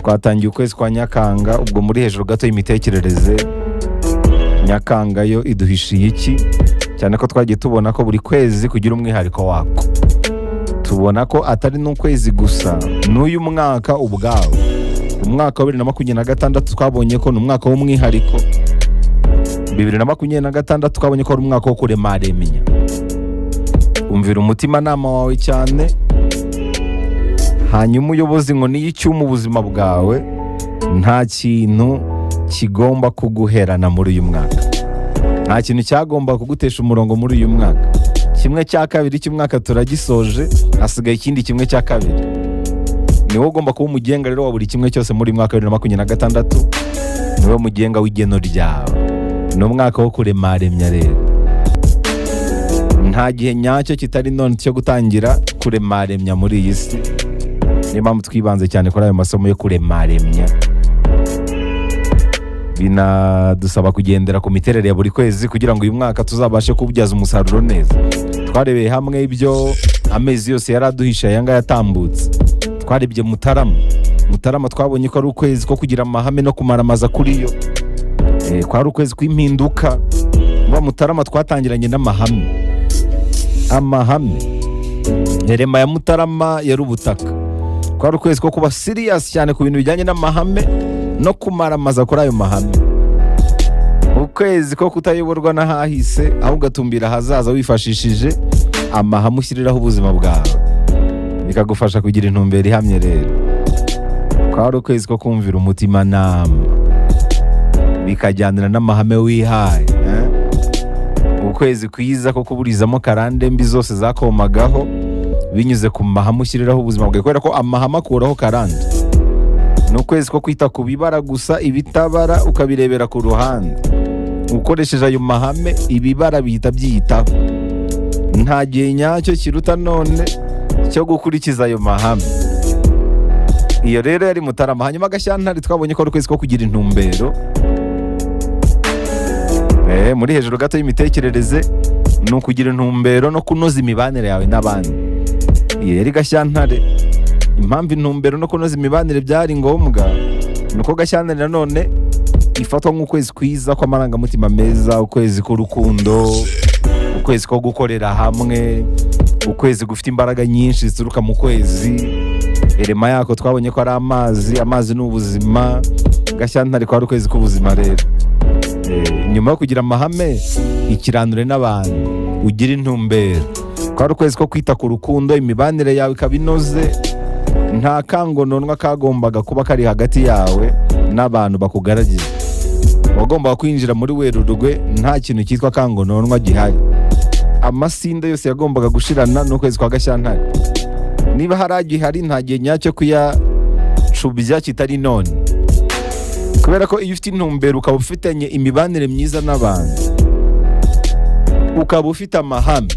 twatangiye ukwezi kwa Nyakanga, ubwo muri hejuru gato y'imitekerereze. Nyakanga yo iduhishiye iki? Cyane ko twagiye tubona ko buri kwezi kugira umwihariko wako. Tubona ko atari n'ukwezi gusa, n'uyu mwaka ubwawo. Umwaka wa 2026 twabonye ko n'umwaka w'umwihariko. 2026 twabonye ko ari umwaka wo kuremaremenya. Umvira umutima nama wawe cyane, hanyuma uyobozi ngo niyo icyuma ubuzima bwawe, nta kintu kigomba kuguherana muri uyu mwaka. Nta kintu cyagomba kugutesha umurongo muri uyu mwaka. 1/2 cy'umwaka turagisoje, hasigaye ikindi 1/2. Niwo ugomba kuba umugenga rero wa buri kimwe cyose muri mwaka 2026. Niwo mugenga w'igeno ryawe. Ni umwaka wo kuremaremya rero. Nta gihe nyacyo kitari none cyo gutangira kuremaremya muri iyi si. Niyo mpamvu twibanze cyane kuri ayo masomo yo kuremaremya. Binadusaba kugendera ku miterere ya buri kwezi kugira ngo uyu mwaka tuzabashe kubyaza umusaruro neza. Twarebeye hamwe ibyo amezi yose yaraduhisha yanga yatambutse. Twarebye Mutarama twabonye ko ari ukwezi ko kugira amahame no kumaramaza kuri yo. Kwari ukwezi kw'impinduka. Mutarama twatangiranye n'amahame. Herema ya Mutarama yari ubutaka. Kwari ukwezi ko kuba serious cyane ku bintu bijyanye n'amahame no kumaramaza kuri ayo mahame. Ukwezi ko kutayoborwa n'ahahise, aho ugatumbira hazaza wifashishije amahame ushyiriraho ubuzima bwawe, bikagufasha kugira intumbero ihamye rero. Kwari ukwezi ko kumvira umutima nama, bikajyanira n'amahame wihaye. Ukwezi kwiza ko kuburizamo karande mbi zose zakomagaho binyuze ku mahame ushyiriraho ubuzima bwawe, kubera ko amahame akuraho karande. Ni ukwezi ko kwita ku bibara gusa, ibitabara ukabirebera ku ruhande. Ukoresheje ayo mahame, ibibara bihita byiyitaho. Nta gihe nyacyo kiruta none cyo gukurikiza ayo mahame. Iyo rero yari Mutarama. Hanyuma Gashyantare twabonye ko ari ukwezi ko kugira intumbero. Muri hejuru gato y'imitekerereze ni ukugira intumbero no kunoza imibanire yawe n'abandi. Iyo yari Gashyantare. Impamvu intumbero no kunoza imibanire byari ngombwa nuko Gashyantare nanone ifatwa nk'ukwezi kwiza kw'amarangamutima meza, ukwezi k'urukundo, ukwezi ko gukorera hamwe, ukwezi gufite imbaraga nyinshi zituruka mu kwezi. Erema yako twabonye ko ari amazi n'ubuzima. Gashyantare ko ari ukwezi k'ubuzima rero. Nyuma yo kugira amahame, ikiranure n'abantu, ugira intumbero. Ko ari ukwezi ko kwita ku rukundo, imibanire yawe ikaba inoze. Nta kangononwa kagombaga kuba kari hagati yawe n'abantu bakugaragiye. Wagombaga kwinjira muri Werurwe nta kintu cyitwa kangononwa gihari. Amasinde yose yagombaga gushirana n'ukwezi kwa Gashyantare. Niba haragihari nta gihe nyacyo kuyacubya kitari none. Kubera ko iyo ufite intumbero ukaba ufitanye imibanire myiza n'abantu, ukaba ufite amahame,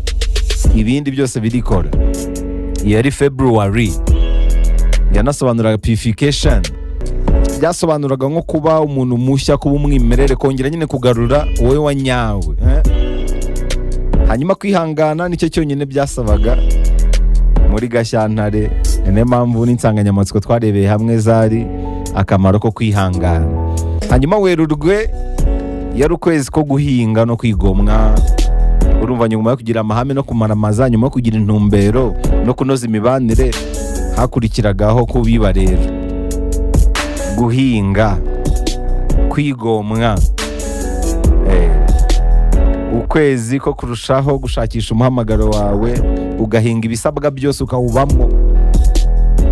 ibindi byose birikora. Iyo ari February yanasobanuraga purification. Byasobanuraga nko kuba umuntu mushya, kuba umwimerere, kongera nyine kugarura wowe wanyawe. Hanyuma kwihangana nicyo cyonyine byasabaga muri Gashyantare. Niyo mpamvu n'insanganyamatsiko twarebeye hamwe zari akamaro ko kwihangana. Hanyuma Werurwe yari ukwezi ko guhinga no kwigomwa. Urumva nyuma yo kugira amahame no kumaramaza, nyuma yo kugira intumbero no kunoza imibanire, hakurikiragaho kubiba rero. Guhinga, kwigomwa. Ukwezi ko kurushaho gushakisha umuhamagaro wawe, ugahinga ibisabwa byose ukawubamo.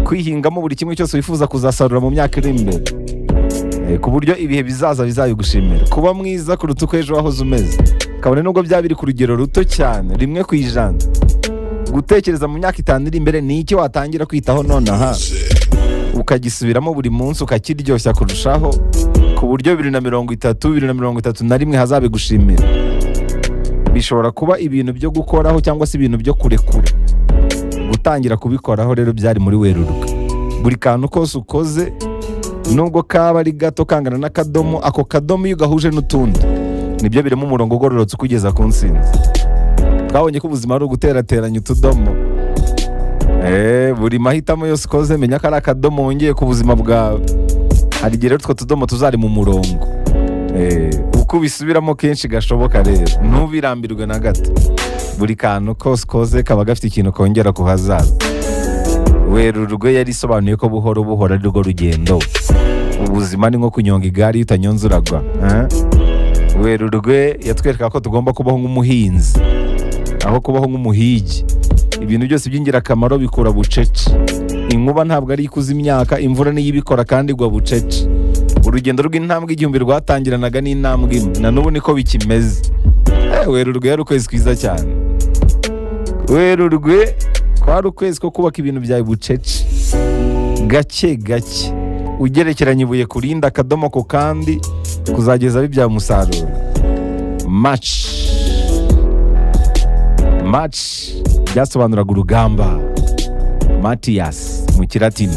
Kwihingamo buri kimwe cyose wifuza kuzasarura mu myaka iri imbere, ku buryo ibihe bizaza bizabigushimira. Kuba mwiza kuruta uko ejo wahoze umeze, kabone nubwo byaba biri ku rugero ruto cyane, 1/100. Gutekereza mu myaka 5 iri imbere ni iki watangira kwitaho nonaha, ukagisubiramo buri munsi, ukakiryoshya kurushaho, ku buryo 2030 hazabigushimira. Bishobora kuba ibintu byo gukoraho cyangwa se ibintu byo kurekura. Gutangira kubikoraho rero byari muri Werurwe. Buri kantu kose ukoze, nubwo kaba ari gato kangana n'akadomo, ako kadomo iyo gahuje n'utundi, nibyo birimo umurongo ugororotse ukugeza ku ntsinzi. Twabonye ko ubuzima ari uguterateranya utudomo. Buri mahitamo yose ukoze, menya ko ari akadomo wongeye ku buzima bwawe. hari igihe rero utwo tudomo tuzari mu murongo. Uko ubisubiramo kenshi gashoboka rero ntubirambirwe na gato. Buri kantu kose koze kaba gafite ikintu kongera ku hazaza. Werurwe yari isobanuye ko buhoro buhoro ari rwo rugendo. Ubuzima ni nko kunyonga igare, iyo utanyonze uragwa. Werurwe yatwereka ko tugomba kubaho nk'umuhinzi aho kubaho nk'umuhigi. Ibintu byose by'ingirakamaro bikura bucece. Inkuba ntabwo ari ikuza imyaka, imvura niyo ibikora kandi igwa bucece. Urugendo rw'intambwe igihumbi rwatangiranaga n'intambwe imwe, na n'ubu niko bikimeze. Werurwe yari ukwezi kwiza cyane. Werurwe kwari ukwezi ko kubaka ibintu byawe bucece, gake gake, ugerekeranya ibuye ku rindi, akadomo ku kandi, kuzageza bibyaye umusaruro. March byasobanuraga urugamba. Matthias mu kilatini,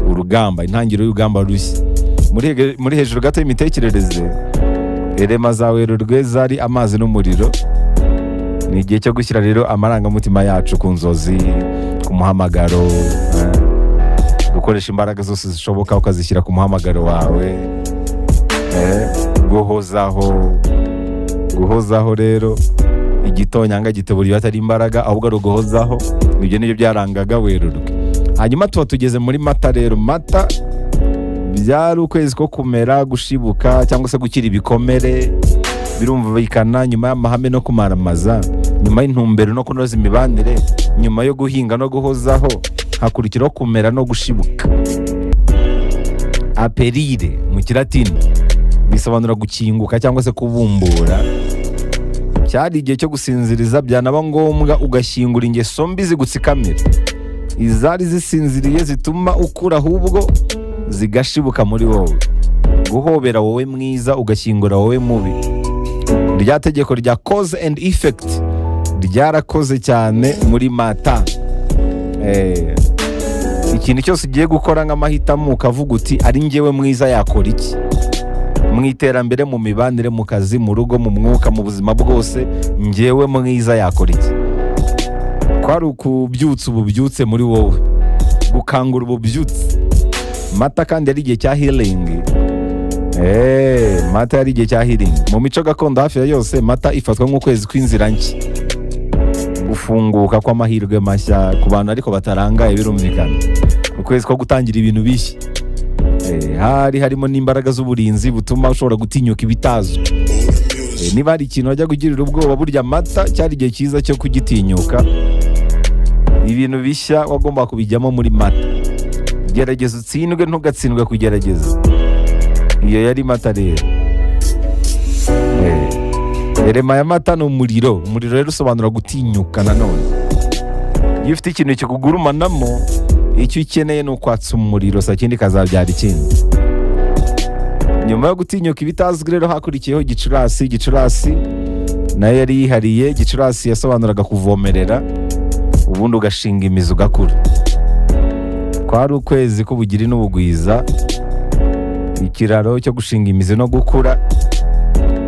urugamba, intangiriro y'urugamba rushya. Muri hejuru gato y'imitekerereze, irema za Werurwe zari amazi n'umuriro. Ni igihe cyo gushyira rero amarangamutima yacu ku nzozi, ku muhamagaro, gukoresha imbaraga zose zishoboka ukazishyira ku muhamagaro wawe, guhozaho rero igitonyanga giteburiye atari imbaraga ahubwo ari uguhozaho. Ibyo nibyo byarangaga Werurwe. Hanyuma tuba tugeze muri Mata rero. Mata byari ukwezi ko kumera, gushibuka cyangwa se gukira ibikomere. Birumvikana nyuma y'amahame no kumaramaza, nyuma y'intumbero no kunoza imibanire, nyuma yo guhinga no guhozaho, hakurikiraho kumera no gushibuka. Aperire mu kilatini bisobanura gukinguka cyangwa se kubumbura. Cyari igihe cyo gusinziriza, byanaba ngombwa ugashyingura ingeso mbi zigutsikamira. Izari zisinziriye zituma ukura, ahubwo zigashibuka muri wowe. Guhobera wowe mwiza ugashyingura wowe mubi. Rya tegeko rya cause and effect ryarakoze cyane muri Mata. Ikintu cyose ugiye gukora nk'amahitamo ukavuga uti ari njyewe mwiza yakora iki, mu iterambere, mu mibanire, mu kazi, mu rugo, mu mwuka, mu buzima bwose, njyewe mwiza yakora iki. Kwari ukubyutsa ububyutse muri wowe, gukangura ububyutse. Mata kandi yari igihe cya healing. Mata yari igihe cya healing. Mu mico gakondo hafi ya yose Mata ifatwa nk'ukwezi kw'inzira nshya, gufunguka kw'amahirwe mashya ku bantu ariko batarangaye. Birumvikana ukwezi ko gutangira ibintu bishya. Hari harimo n'imbaraga z'uburinzi butuma ushobora gutinyuka ibitazwi. Niba hari ikintu wajya kugirira ubwoba, burya Mata cyari igihe cyiza cyo kugitinyuka. Ibintu bishya wagomba kubijyamo muri Mata. Gerageza utsindwe, ntugatsindwe kugerageza. Iyo yari Mata rero. Irema ya Mata ni umuriro. Umuriro rero usobanura gutinyuka nanone. Iyo ufite ikintu kikugurumanamo, icyo ukeneye ni ukwatsa umuriro, sa kindi kazabyara ikindi. Nyuma yo gutinyuka ibitazwi rero hakurikiyeho Gicurasi. Gicurasi nayo yari yihariye. Gicurasi yasobanuraga kuvomerera, ubundi ugashinga imizi ugakura. Kwari ukwezi k'ubugiri n'ubugwiza, ikiraro cyo gushinga imizi no gukura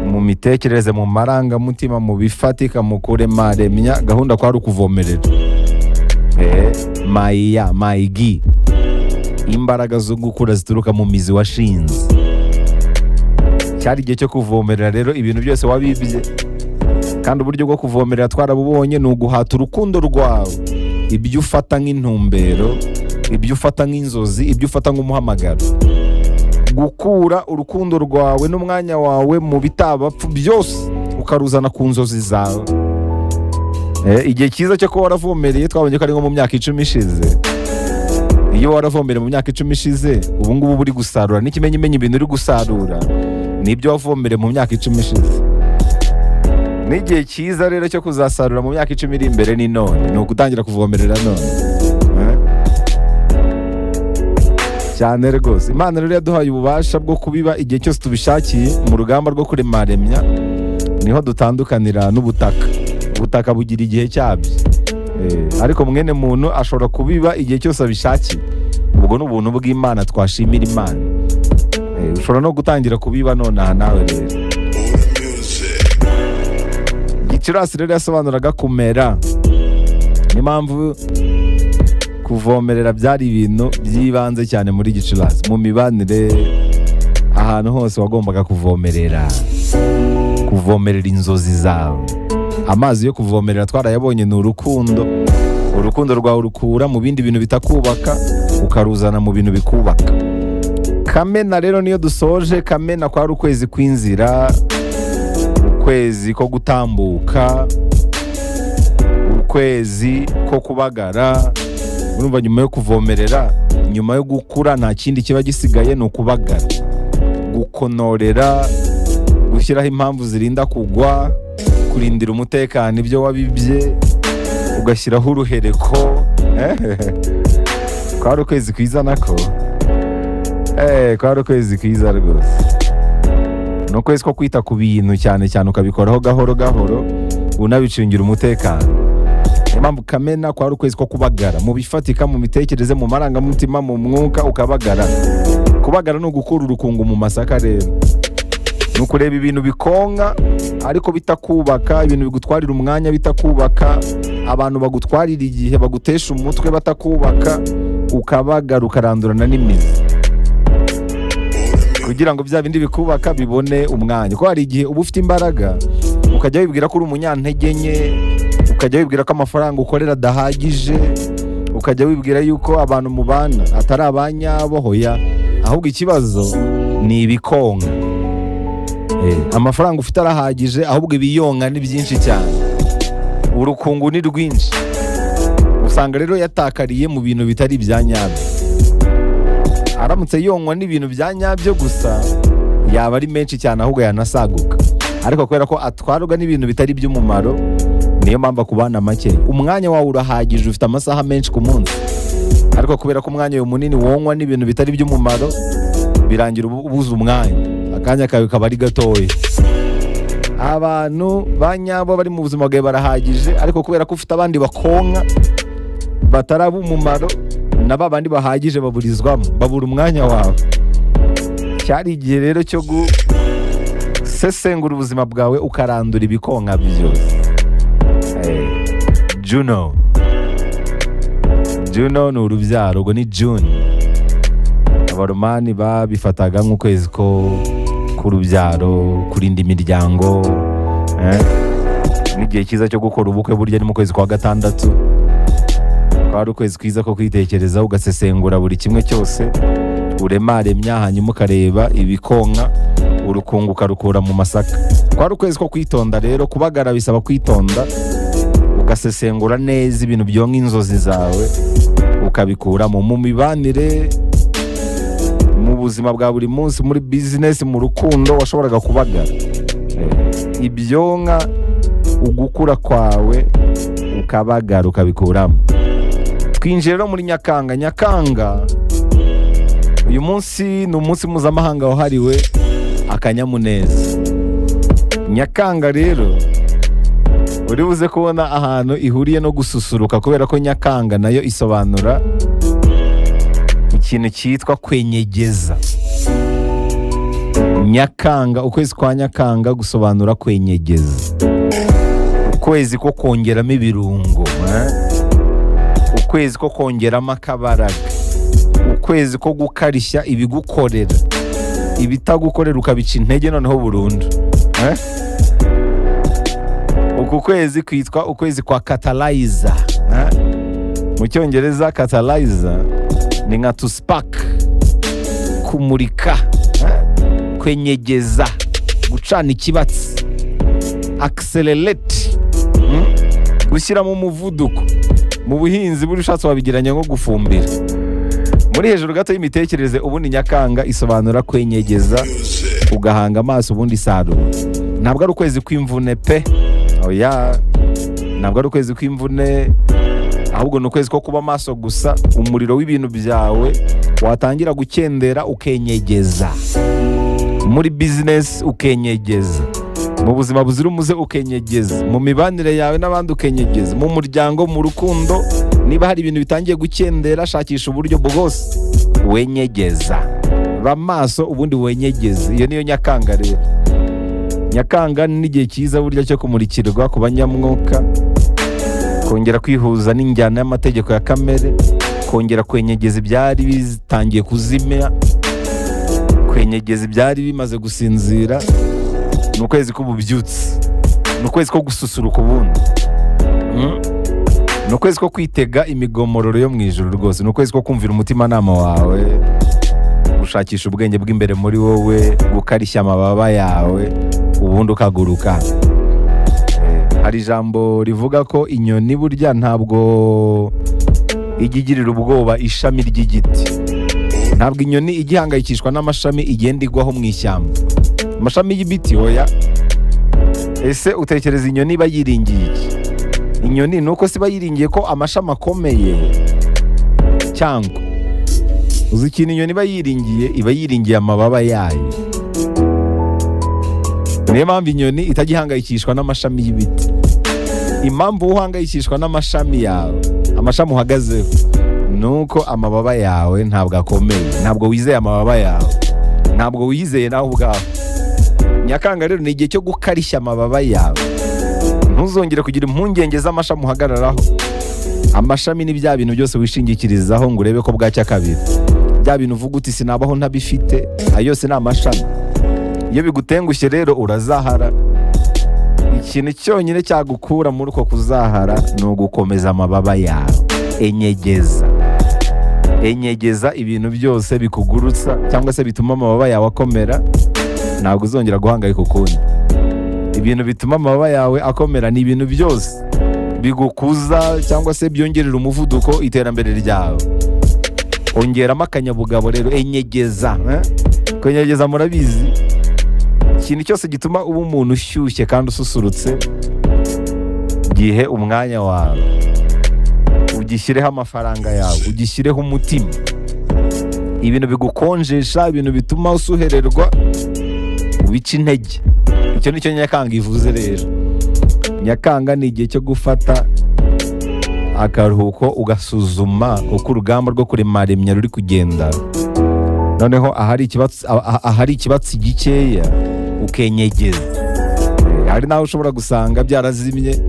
mu mitekerereze, mu marangamutima, mu bifatika, mu kuremaremya. Gahunda kwari ukuvomerera. Mayigi, imbaraga zo gukura zituruka mu mizi washinze. Cyari igihe cyo kuvomerera rero ibintu byose wabibye. Kandi uburyo bwo kuvomerera twarabubonye, ni uguhata urukundo rwawe, ibyo ufata nk'intumbero, ibyo ufata nk'inzozi, ibyo ufata nk'umuhamagaro. Gukura urukundo rwawe n'umwanya wawe mu bitabapfu byose ukaruzana ku nzozi zawe. Igihe cyiza cyo kuba waravomereye twabonye ko ari nko mu myaka 10 ishize. Iyo waravomereye mu myaka 10 ishize, ubu ngubu uri gusarura. N'ikimenyimenyi ibintu uri gusarura nibyo wavomereye mu myaka 10 ishize. N'igihe cyiza rero cyo kuzasarura mu myaka 10 iri imbere ni none. Ni ugutangira kuvomerera none. Cyane rwose. Imana rero yaduhaye ububasha bwo kubiba igihe cyose tubishakiye. Mu rugamba rwo kuremaremya niho dutandukanira n'ubutaka. Ubutaka bugira igihe cyabyo, ariko mwene muntu ashobora kubiba igihe cyose abishakiye. Ubwo ni ubuntu bw'Imana twashimira Imana. Ushobora no gutangira kubiba nonaha nawe rero. Gicurasi rero yasobanuraga kumera. Ni mpamvu kuvomerera byari ibintu by'ibanze cyane muri Gicurasi, mu mibanire, ahantu hose wagombaga kuvomerera inzozi zawe. Amazi yo kuvomerera twarayabonye, ni urukundo. Urukundo rwawe urukura mu bindi bintu bitakubaka ukaruzana mu bintu bikubaka. Kamena rero niyo dusoje. Kamena kwari ukwezi kw'inzira, ukwezi ko gutambuka, ukwezi ko kubagara. Urumva nyuma yo kuvomerera, nyuma yo gukura, nta kindi kiba gisigaye, ni ukubagara, gukonorera, gushyiraho impamvu zirinda kugwa, kurindira umutekano ibyo wabibye, ugashyiraho uruhereko. Kwari ukwezi kwiza nako. Kwari ukwezi kwiza rwose. Ni ukwezi ko kwita ku bintu cyane cyane, ukabikoraho gahoro gahoro unabicungira umutekano. Impamvu Kamena kwari ukwezi ko kubagara mu bifatika, mu mitekerereze, mu marangamutima, mu mwuka, ukabagara. Kubagara ni ugukura urukungu mu masaka rero. Ni ukureba ibintu bikonka ariko bitakubaka, ibintu bigutwarira umwanya bitakubaka, abantu bagutwarira igihe, bagutesha umutwe batakubaka, ukabagara ukarandurana n'imizi kugira ngo bya bindi bikubaka bibone umwanya. Ko hari igihe uba ufite imbaraga ukajya wibwira ko uri umunyantege nke, ukajya wibwira ko amafaranga ukorera adahagije, ukajya wibwira yuko abantu mubana atari abanyabo. Hoya, ahubwo ikibazo ni ibikonka. Amafaranga ufite arahagije, ahubwo ibiyonka ni byinshi cyane, urukungu ni rwinshi. Usanga rero yatakariye mu bintu bitari ibya nyabyo. Aramutse yonkwa n'ibintu bya nyabyo gusa, yaba ari menshi cyane, ahubwo yanasaguka. Ariko kubera ko atwarwa n'ibintu bitari iby'umumaro, niyo mpamvu akubana make. Umwanya wawe urahagije, ufite amasaha menshi ku munsi, ariko kubera ko umwanya wawe munini wonkwa n'ibintu bitari iby'umumaro, birangira ubuze umwanya, akanya kawe kaba ari gatoya. Abantu banyabo bari mu buzima bwawe barahagije, ariko kubera ko ufite abandi bakonka bataraba umumaro, na babandi bahagije baburizwamo, babura umwanya wawe. Cyari igihe rero cyo gusesengura ubuzima bwawe ukarandura ibikonka byose. Juno ni urubyaro, ubwo ni June. Abaromani babifataga nk'ukwezi k'urubyaro, kurinda imiryango. N'igihe cyiza cyo gukora ubukwe burya ni mu kwezi kwa gatandatu. Kwari ukwezi kwiza ko kwitekereza, ugasesengura buri kimwe cyose, uremaremya, hanyuma ukareba ibikonka, urukungu ukarukura mu masaka. Kwari ukwezi ko kwitonda rero. Kubagara bisaba kwitonda, ugasesengura neza ibintu byonka inzozi zawe, ukabikuramo mu mibanire, mu buzima bwa buri munsi, muri business, mu rukundo. Washoboraga kubagara ibyonka ugukura kwawe, ukabagara ukabikuramo. Twinjiye rero muri Nyakanga. Nyakanga uyu munsi ni umunsi mpuzamahanga wahariwe akanyamuneza. Nyakanga rero uri buze kubona ahantu ihuriye no gususuruka, kubera ko Nyakanga nayo isobanura ikintu cyitwa kwenyegeza. Nyakanga, ukwezi kwa Nyakanga gusobanura kwenyegeza, ukwezi ko kongeramo ibirungo, ukwezi ko kongeramo akabaraga, ukwezi ko gukarishya ibigukorera, ibitagukorera ukabica intege noneho burundu. Uku kwezi kwitwa ukwezi kwa catalyzer. Mu cyongereza catalyzer ni nka to spark, kumurika, kwenyegeza, gucana ikibatsi, accelerate, gushyira mu muvuduko. Mu buhinzi buri ushatse wabigiranya nko gufumbira. Muri hejuru gato y'imitekerereze, ubundi Nyakanga isobanura kwenyegeza, ugahanga amaso ubundi isarura. Ntabwo ari ukwezi kw'imvune pe. Oya, ntabwo ari ukwezi kw'imvune, ahubwo ni ukwezi ko kuba maso gusa. Umuriro w'ibintu byawe watangira gukendera, ukenyegeza. Muri business ukenyegeza, mu buzima buzira umuze ukenyegeza, mu mibanire yawe n'abandi ukenyegeza, mu muryango, mu rukundo. Niba hari ibintu bitangiye gukendera, shakisha uburyo bwose wenyegeza. Ba maso ubundi wenyegeza. Iyo niyo Nyakanga rero. Nyakanga ni igihe cyiza burya cyo kumurikirwa ku banyamwuka, kongera kwihuza n'injyana y'amategeko ya kamere, kongera kwenyegeza ibyari bitangiye kuzimya, kwenyegeza ibyari bimaze gusinzira, ni ukwezi k'ububyutse, ni ukwezi ko gususuruka ubundi. Ni ukwezi ko kwitega imigomororo yo mu ijuru rwose, ni ukwezi ko kumvira umutimanama wawe, gushakisha ubwenge bw'imbere muri wowe, gukarishya amababa yawe ubundi ukaguruka. Hari ijambo rivuga ko inyoni burya ntabwo ijya igirira ubwoba ishami ry'igiti. Ntabwo inyoni ijya ihangayikishwa n'amashami igenda igwaho mu ishyamba, amashami y'ibiti oya. Ese utekereza inyoni iba yiringiye iki? Inyoni ni uko se iba yiringiye ko amashami akomeye, cyangwa uzi ikintu inyoni iba yiringiye? Iba yiringiye amababa yayo. Niyo mpamvu inyoni itajya ihangayikishwa n'amashami y'ibiti. Impamvu uhangayikishwa n'amashami yawe, amashami uhagazeho, ni uko amababa yawe ntabwo akomeye, ntabwo wizeye amababa yawe, ntabwo wizeye nawe ubwawe. Nyakanga rero ni igihe cyo gukarishya amababa yawe. Ntuzongere kugira impungenge z'amashami uhagararaho. Amashami ni bya bintu byose wishingikirizaho ngo urebe ko bwacya kabiri, bya bintu uvuga uti sinabaho ntabifite, ayo yose ni amashami. Iyo bigutengushye rero urazahara. Ikintu cyonyine cyagukura muri uko kuzahara ni ugukomeza amababa yawe. Enyegeza ibintu byose bikugurutsa cyangwa se bituma amababa yawe akomera, ntabwo uzongera guhangayika ukundi. Ibintu bituma amababa yawe akomera ni ibintu byose bigukuza cyangwa se byongerera umuvuduko iterambere ryawe. Ongeramo akanyabugabo rero, enyegeza. Kwenyegeza murabizi, ikintu cyose gituma uba umuntu ushyushye kandi ususurutse, gihe umwanya wawe, ugishyireho amafaranga yawe, ugishyireho umutima. Ibintu bigukonjesha, ibintu bituma usuhererwa, ubica intege. Icyo nicyo Nyakanga ivuze rero. Nyakanga ni igihe cyo gufata akaruhuko ugasuzuma uko urugamba rwo kuremaremya ruri kugenda. Noneho ahari ikibatsi gikeya ukenyegeza. Hari naho ushobora gusanga byarazimye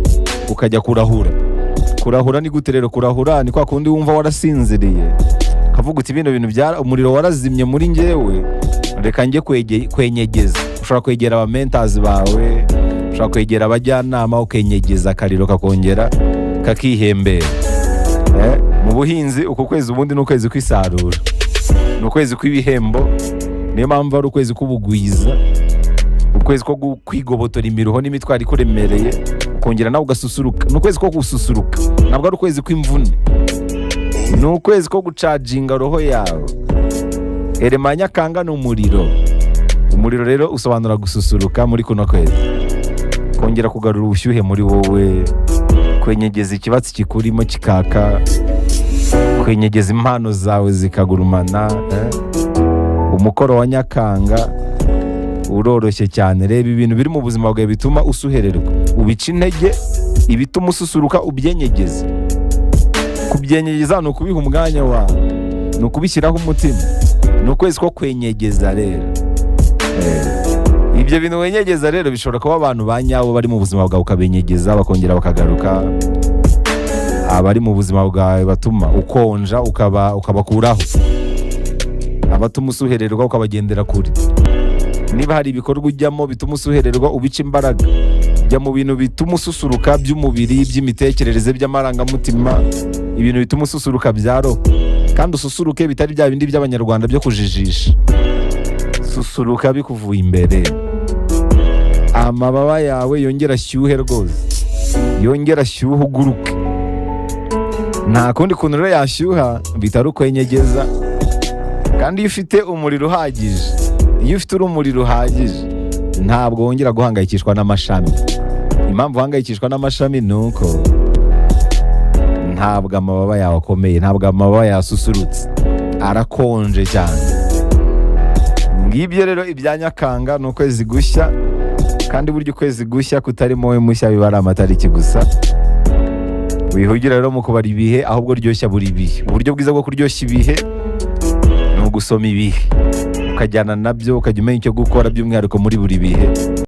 ukajya kurahura. Kurahura ni gute rero? Kurahura ni kwa kundi wumva warasinziriye, kavuga uti bino bintu umuriro warazimye muri njyewe, reka njye kwenyegeza. Ushobora kwegera abamentazi bawe, ushobora kwegera abajyanama ukenyegeza, akariro kakongera kakihembera. Mu buhinzi uku kwezi ubundi ni ukwezi kw'isarura, ni ukwezi kw'ibihembo. Niyo mpamvu ari ukwezi k'ubugwiza, ukwezi ko kwigobotora imiruho n'imitwaro ikuremereye, ukongera nawe ugasusuruka. Ni ukwezi ko gususuruka, ntabwo ari ukwezi kw'imvune. Ni ukwezi ko gucajinga roho yawe. Erema Nyakanga ni umuriro. Umuriro rero usobanura gususuruka muri kuno kwezi, kongera kugarura ubushyuhe muri wowe, kwenyegeza ikibatsi kikurimo kikaka, kwenyegeza impano zawe zikagurumana. Umukoro wa Nyakanga uroroshye cyane. Reba ibintu biri mu buzima bwawe bituma usuhererwa, ubica intege. Ibituma ususuruka ubyenyegeza. Kubyenyegeza ni ukubiha umwanya wawe, ni ukubishyiraho umutima. Ni ukwezi ko kwenyegeza rero. Ibyo bintu wenyegeza rero bishobora kuba abantu ba nyabo bari mu buzima bwawe ukabenyegeza, bakongera bakagaruka. Abari mu buzima bwawe batuma ukonja ukabakuraho, abatuma usuhererwa ukabagendera kure. Niba hari ibikorwa ujyamo bituma usuhererwa, ubica imbaraga. Jya mu bintu bituma ususuruka, by'umubiri, by'imitekerereze, by'amarangamutima, ibintu bituma ususuruka bya roho. Kandi ususuruke bitari bya bindi by'abanyarwanda byo kujijisha. Susuruka bikuvuye imbere. Amababa yawe yongera ashyuhe rwose, yongera ashyuhe uguruke. Nta kundi kuntu rero yashyuha bitari ukwenyegeza. Kandi iyo ufite umuriro uhagije, iyo ufite urumuri ruhagije, ntabwo wongera guhangayikishwa n'amashami. Impamvu uhangayikishwa n'amashami ni uko ntabwo amababa yawe akomeye, ntabwo amababa yawe asusurutse, arakonje cyane. Ngibyo rero ibya Nyakanga ni ukwezi gushya. Kandi burya ukwezi gushya kutarimo we mushya biba ari amatariki gusa. Wihugira rero mu kubara ibihe, ahubwo ryoshya buri bihe. Uburyo bwiza bwo kuryoshya ibihe ni ugusoma ibihe, ukajyana nabyo, ukajya umenya icyo gukora by'umwihariko muri buri bihe.